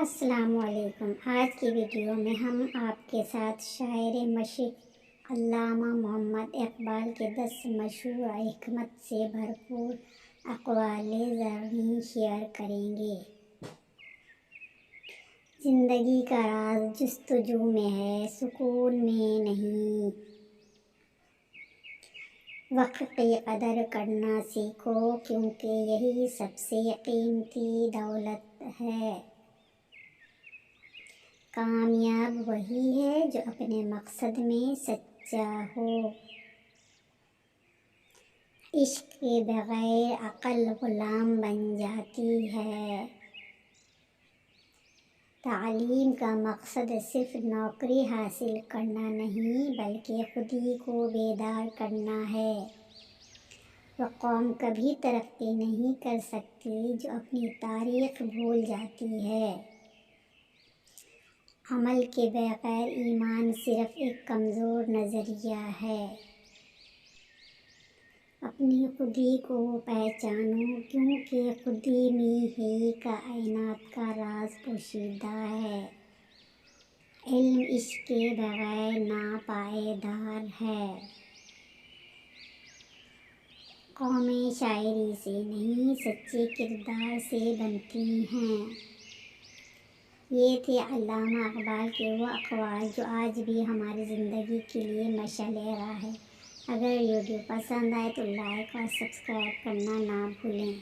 السلام علیکم۔ آج کی ویڈیو میں ہم آپ کے ساتھ شاعر مشرق علامہ محمد اقبال کے 10 مشہور حکمت سے بھرپور اقوال زرعی شیئر کریں گے۔ زندگی کا راز جستجو میں ہے، سکون میں نہیں۔ وقت کی قدر کرنا سیکھو، کیونکہ یہی سب سے قیمتی دولت ہے۔ کامیاب وہی ہے جو اپنے مقصد میں سچا ہو۔ عشق کے بغیر عقل غلام بن جاتی ہے۔ تعلیم کا مقصد صرف نوکری حاصل کرنا نہیں، بلکہ خودی کو بیدار کرنا ہے۔ وہ قوم کبھی ترقی نہیں کر سکتی جو اپنی تاریخ بھول جاتی ہے۔ عمل کے بغیر ایمان صرف ایک کمزور نظریہ ہے۔ اپنی خودی کو پہچانو، کیونکہ خودی میں ہی کائنات کا راز پوشیدہ ہے۔ علم عشق کے بغیر ناپائیدار ہے۔ قومیں شاعری سے نہیں، سچے کردار سے بنتی ہیں۔ یہ تھے علامہ اقبال کے وہ اقوال جو آج بھی ہماری زندگی کے لیے مشعل راہ ہے۔ اگر ویڈیو پسند آئے تو لائک اور سبسکرائب کرنا نہ بھولیں۔